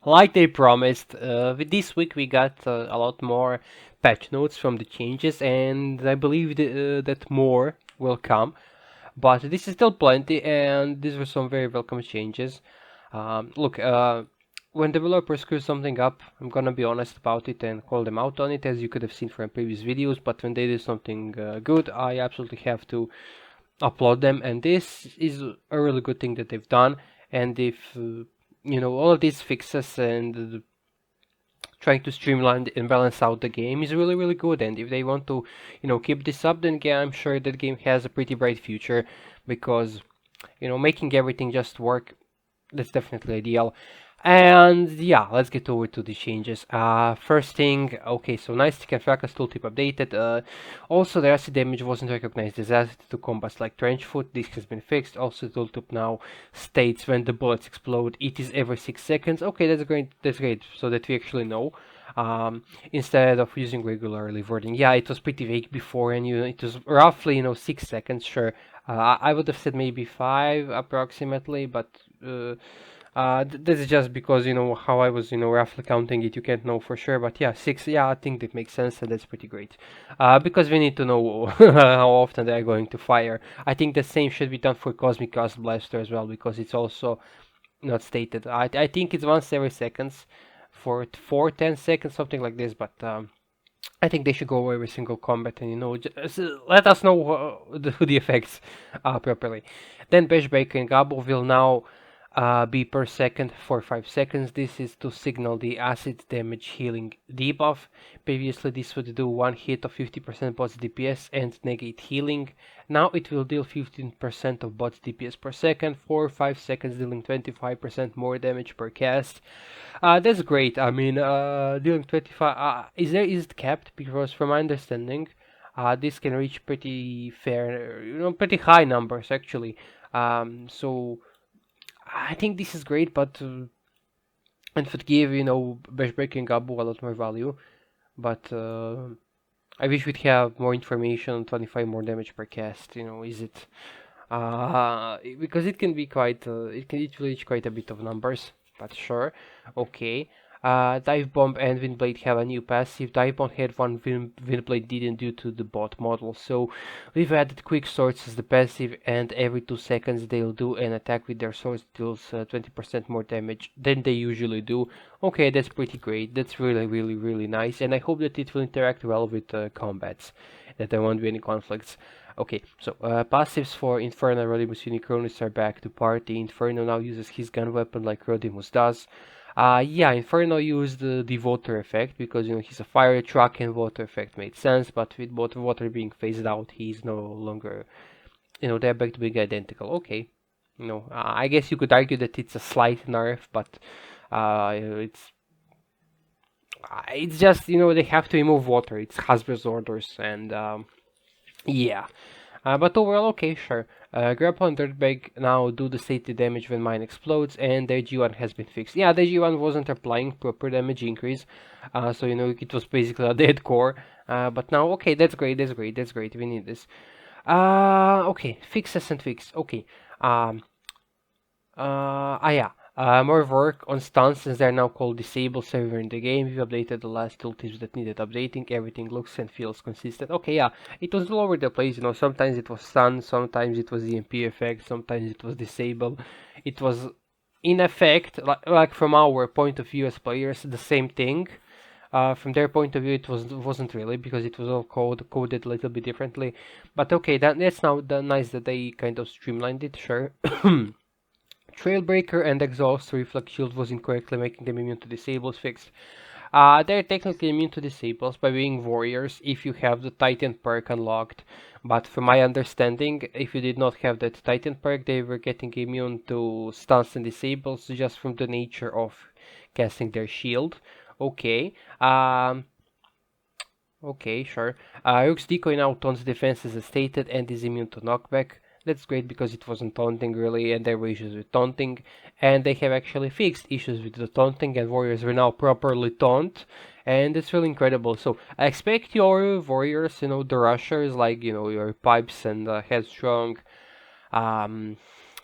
Like they promised, with this week we got a lot more patch notes from the changes, and I believe that more will come. But this is still plenty, and these were some very welcome changes. Look, when developers screw something up, I'm gonna be honest about it and call them out on it, as you could have seen from previous videos. But when they do something good, I absolutely have to applaud them, and this is a really good thing that they've done. And if all of these fixes and trying to streamline and balance out the game is really really good, and if they want to keep this up, then yeah, I'm sure that game has a pretty bright future, because making everything just work, that's definitely ideal. And yeah, let's get over to the changes. First thing, okay, so nice tick and fracas tooltip updated. Also, the acid damage wasn't recognized as acid to combats like trench foot. This has been fixed. Also, the tooltip now states when the bullets explode, it is every 6 seconds. Okay, that's great. That's great. So that we actually know. Instead of using regularly wording. Yeah, it was pretty vague before, and it was roughly 6 seconds. Sure, I would have said maybe five approximately, but. This is just because how I was roughly counting it. You can't know for sure, but yeah, six. Yeah, I think that makes sense, and that's pretty great. Because we need to know how often they are going to fire. I think the same should be done for Cosmic Ghost Blaster as well, because it's also not stated. I think it's once every seconds for 10 seconds, something like this. But I think they should go over every single combat and just let us know the effects properly. Then Bash Breaker and Gabo will now be per second for 5 seconds. This is to signal the acid damage healing debuff. Previously this would do one hit of 50% bots DPS and negate healing. Now it will deal 15% of bots DPS per second for 5 seconds, dealing 25% more damage per cast. That's great. I mean, dealing 25, is it capped? Because from my understanding, this can reach pretty fair, pretty high numbers actually. So I think this is great, but and would give Bash Breaking Gabu a lot more value. But I wish we'd have more information on 25 more damage per cast. Is it because it can be quite it will reach quite a bit of numbers, but sure, okay. Dive Bomb and Windblade have a new passive. Dive Bomb had one, Windblade didn't due to the bot model. So we've added Quick Swords as the passive, and every 2 seconds they'll do an attack with their swords, deals 20% more damage than they usually do. Okay, that's pretty great. That's really, really, really nice, and I hope that it will interact well with combats, that there won't be any conflicts. Okay, so passives for Inferno, Rodimus Unicronus are back to party. Inferno now uses his gun weapon like Rodimus does. Yeah, Inferno used the water effect because he's a fire truck and water effect made sense, but with both water being phased out, he's no longer they're back to being identical. Okay, I guess you could argue that it's a slight nerf, but it's just they have to remove water. It's Hasbro's orders, and yeah. But overall, okay, sure. Grapple and Dirtbag now do the stated damage when mine explodes, and their G1 has been fixed. Yeah, the G1 wasn't applying proper damage increase, so it was basically a dead core. But now, okay, that's great, that's great, that's great. We need this. Okay, fixes and fix. Okay. Yeah. More work on stuns since they're now called disables everywhere in the game. We've updated the last tooltips that needed updating. Everything looks and feels consistent. Okay, yeah, it was all over the place. Sometimes it was stun, sometimes it was EMP effect, sometimes it was disable. It was in effect, like from our point of view as players, the same thing. From their point of view, it wasn't really, because it was all coded a little bit differently. But okay, that's now nice that they kind of streamlined it. Sure. Trailbreaker and Exhaust Reflect Shield was incorrectly making them immune to disables fixed. They're technically immune to disables by being warriors if you have the Titan perk unlocked. But from my understanding, if you did not have that Titan perk, they were getting immune to stuns and disables just from the nature of casting their shield. Okay. Okay, sure. Rook's Decoy now taunts defenses as stated and is immune to knockback. That's great because it wasn't taunting really, and there were issues with taunting, and they have actually fixed issues with the taunting, and warriors were now properly taunt, and it's really incredible. So I expect your warriors, the rushers, like your pipes and headstrong,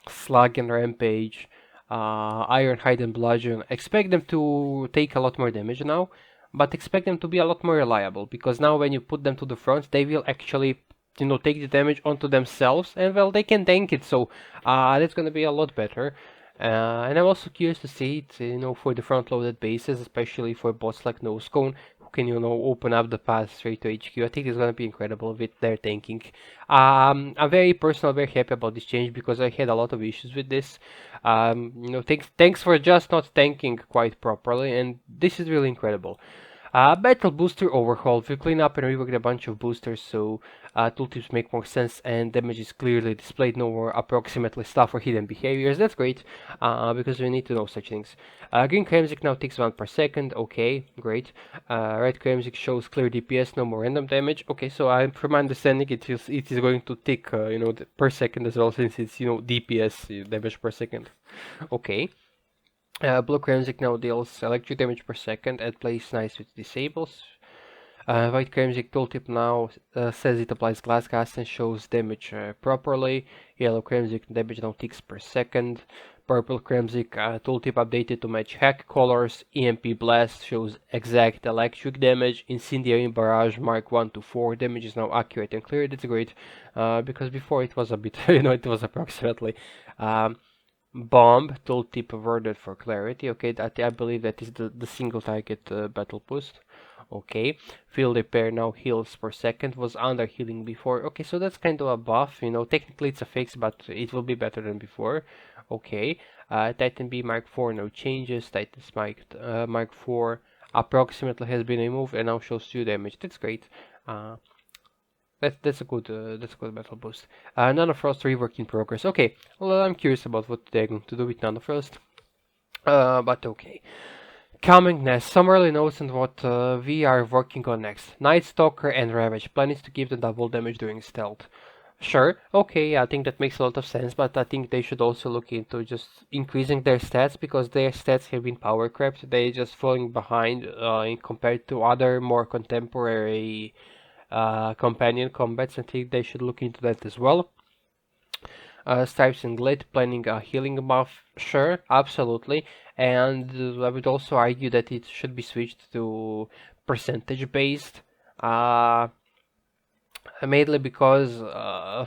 slug and rampage, Iron, Hide, and Bludgeon. Expect them to take a lot more damage now, but expect them to be a lot more reliable, because now when you put them to the front, they will actually, take the damage onto themselves, and well, they can tank it, so that's gonna be a lot better. And I'm also curious to see it, for the front-loaded bases, especially for bots like Nosecone, who can, open up the path straight to HQ. I think it's gonna be incredible with their tanking. I'm very happy about this change because I had a lot of issues with this. Thanks for just not tanking quite properly, and this is really incredible. Battle booster overhaul. We clean up and reworked a bunch of boosters, so tooltips make more sense and damage is clearly displayed. No more approximately stuff or hidden behaviors. That's great, because we need to know such things. Green Kremzik now ticks 1 per second. Okay, great. Red Kremzik shows clear DPS, no more random damage. Okay, so from my understanding, it is going to tick, per second as well, since it's DPS damage per second. Okay. Blue Kremzik now deals electric damage per second and plays nice with disables. White Kremzik tooltip now says it applies glass cast and shows damage properly. Yellow Kremzik damage now ticks per second. Purple Kremzik tooltip updated to match hack colors. EMP Blast shows exact electric damage. Incendiary Barrage Mark 1 to 4 damage is now accurate and clear. That's great, because before it was a bit, it was approximately. Bomb tooltip worded for clarity. Okay, that I believe that is the single target battle boost. Okay, field repair now heals per second, was under healing before. Okay, so that's kind of a buff. Technically it's a fix, but it will be better than before. Okay, Titan B Mark 4 no changes. Titan Spike Mark 4 approximately has been removed and now shows 2 damage. That's great. That's a good battle boost. Nanofrost rework in progress. Okay, well, I'm curious about what they're going to do with Nanofrost. But okay. Coming next, some early notes on what we are working on next. Night Stalker and Ravage. Plan is to give them double damage during stealth. Sure, okay, I think that makes a lot of sense, but I think they should also look into just increasing their stats, because their stats have been power crept. They're just falling behind compared to other more contemporary companion combats. I think they should look into that as well. Stripes and Glit planning a healing buff, sure, absolutely, and I would also argue that it should be switched to percentage based, mainly because,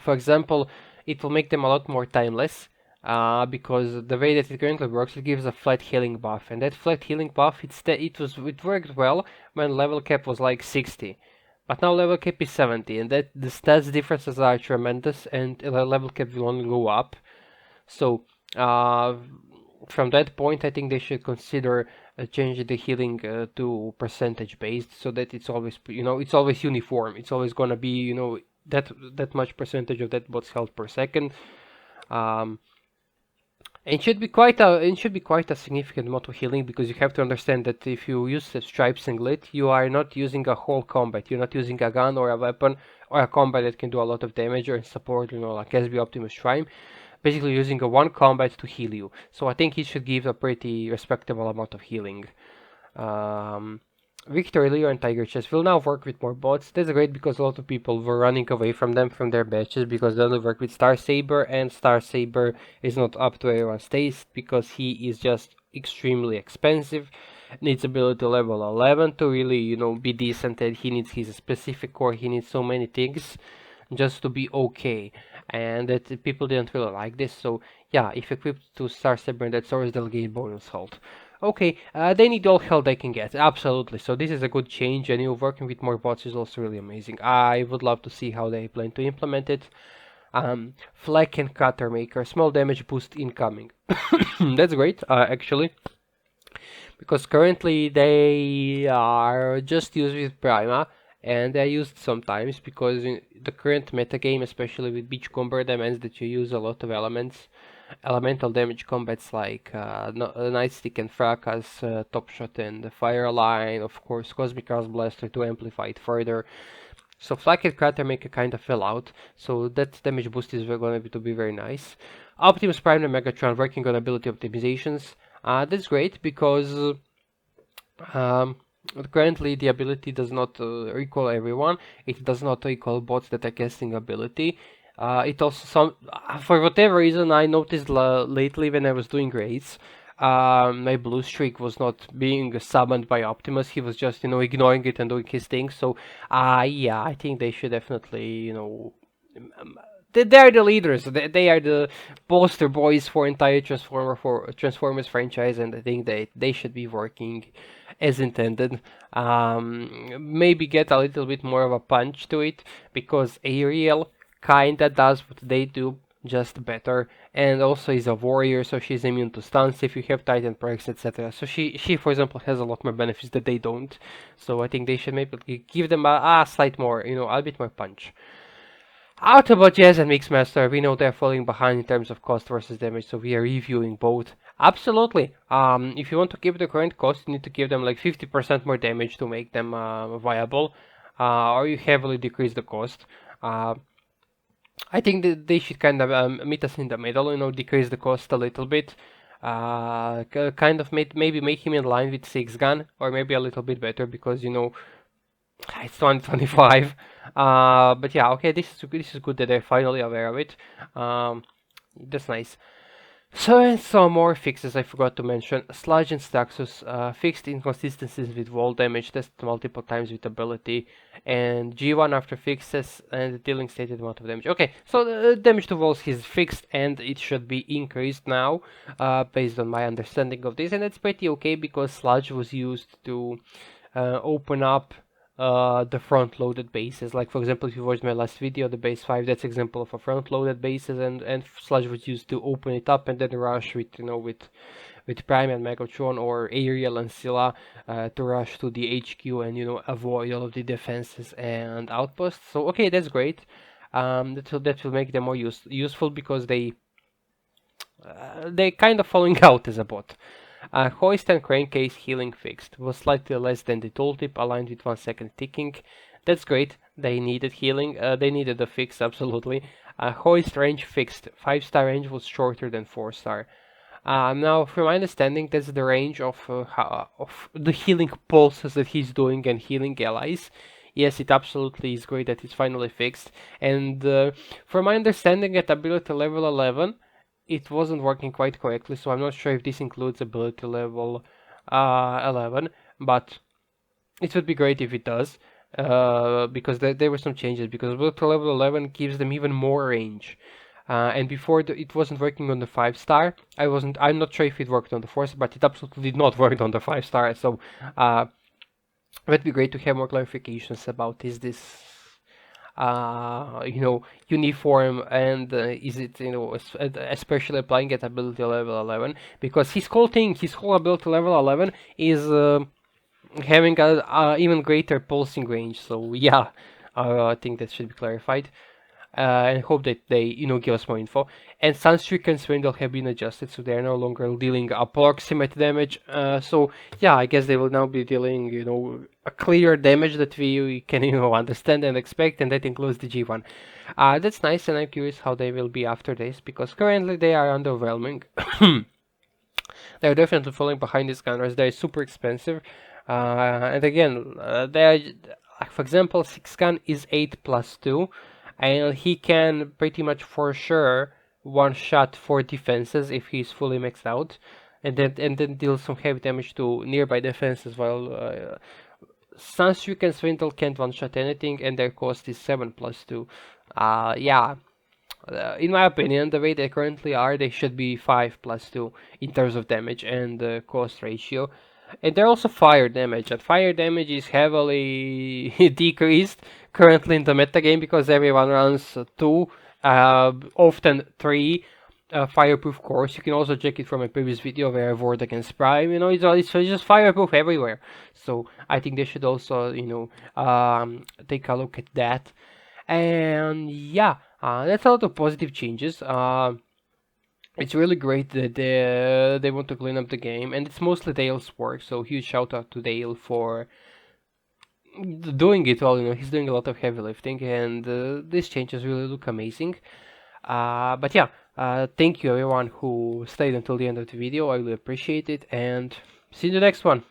for example, it will make them a lot more timeless. Because the way that it currently works, it gives a flat healing buff, and that flat healing buff, it worked well when level cap was like 60. But now level cap is 70, and that the stats differences are tremendous, and level cap will only go up. So from that point, I think they should consider changing the healing to percentage based, so that it's always it's always uniform. It's always gonna be that much percentage of that bot's health per second. It should be quite a significant amount of healing, because you have to understand that if you use the stripes and glit, you are not using a whole combat. You're not using a gun or a weapon or a combat that can do a lot of damage or support, like SB Optimus Prime. Basically using a one combat to heal you. So I think it should give a pretty respectable amount of healing. Victory, Leo, and Tiger Chess will now work with more bots. That's great, because a lot of people were running away from them, from their batches, because they only work with Star Saber, and Star Saber is not up to everyone's taste, because he is just extremely expensive. Needs ability level 11 to really, be decent, and he needs his specific core, he needs so many things just to be okay. And that people didn't really like this, so yeah, if equipped to Star Saber and that source, they'll gain bonus health. Okay, they need all help they can get, absolutely. So this is a good change, and working with more bots is also really amazing. I would love to see how they plan to implement it. Flak and Cutter Maker, small damage boost incoming. That's great, actually. Because currently they are just used with Prima, and they're used sometimes because in the current metagame, especially with Beachcomber, demands that you use a lot of elemental damage combats like Nightstick and Fracas, Top Shot and Fire Line, of course Cosmic Arms Blaster to amplify it further. So Flak and Crater make a kind of fill out, so that damage boost is going to be very nice. Optimus Prime and Megatron working on ability optimizations. That's great, because currently the ability does not recall everyone. It does not recall bots that are casting ability. It also some for whatever reason I noticed lately when I was doing raids, my blue streak was not being summoned by Optimus. He was just ignoring it and doing his thing. So yeah, I think they should definitely they are the leaders. They are the poster boys for entire Transformers franchise, and I think they should be working as intended. Maybe get a little bit more of a punch to it because Ariel kinda does what they do, just better, and also is a warrior, so she's immune to stuns if you have Titan perks, etc. So she for example has a lot more benefits that they don't. So I think they should maybe give them a slight more, a bit more punch. Autobot, yes, and Mixmaster, we know they're falling behind in terms of cost versus damage, so we are reviewing both. Absolutely. If you want to keep the current cost, you need to give them like 50% more damage to make them viable, or you heavily decrease the cost. Uh, I think that they should kind of meet us in the middle, decrease the cost a little bit. Kind of maybe make him in line with Six Gun, or maybe a little bit better because it's 2025. But yeah, okay, this is good that they're finally aware of it. Um, that's nice. So and some more fixes I forgot to mention. Sludge and Staxus fixed inconsistencies with wall damage, tested multiple times with ability, and G1 after fixes and dealing stated amount of damage. Okay, so the damage to walls is fixed and it should be increased now, based on my understanding of this, and it's pretty okay because Sludge was used to open up the front-loaded bases. Like for example, if you watched my last video, the base 5, that's example of a front-loaded bases, and Sludge was used to open it up and then rush with Prime and Megatron or Ariel and Scylla to rush to the HQ and avoid all of the defenses and outposts. So okay, that's great. That will make them more useful because they kind of falling out as a bot. Hoist and crankcase healing fixed. Was slightly less than the tooltip, aligned with 1 second ticking. That's great. They needed healing. They needed a fix, absolutely. Hoist range fixed. 5-star range was shorter than 4-star. Now, from my understanding, that's the range of the healing pulses that he's doing and healing allies. Yes, it absolutely is great that it's finally fixed. And from my understanding, at ability level 11, it wasn't working quite correctly, so I'm not sure if this includes ability level 11, but it would be great if it does, because there were some changes, because ability level 11 gives them even more range. And before it wasn't working on the 5-star. I'm not sure if it worked on the 4-star, but it absolutely did not work on the 5-star, so it would be great to have more clarifications about is this uniform, and is it especially applying at ability level 11, because his whole ability level 11 is having a even greater pulsing range. So yeah, I think that should be clarified. And hope that they give us more info. And Sunstreak and Swindle have been adjusted, so they are no longer dealing approximate damage. So yeah, I guess they will now be dealing a clear damage that we can understand and expect, and that includes the G1. That's nice, and I'm curious how they will be after this, because currently they are underwhelming. They're definitely falling behind these gunners. They're super expensive, and again, for example, 6-gun is 8+2, and he can pretty much for sure one-shot 4 defenses if he's fully maxed out, and then deal some heavy damage to nearby defenses, while Sunstreak and Swindle can't one-shot anything, and their cost is 7+2. Yeah, in my opinion, the way they currently are, they should be 5+2 in terms of damage and cost ratio. And they're also fire damage, and fire damage is heavily decreased currently in the metagame because everyone runs 2, often 3 fireproof cores. You can also check it from a previous video where I warred against Prime. It's just fireproof everywhere. So I think they should also, take a look at that. And yeah, that's a lot of positive changes. It's really great that they want to clean up the game, and it's mostly Dale's work. So huge shout out to Dale for doing it all. He's doing a lot of heavy lifting, and these changes really look amazing. But yeah, thank you everyone who stayed until the end of the video. I really appreciate it, and see you in the next one.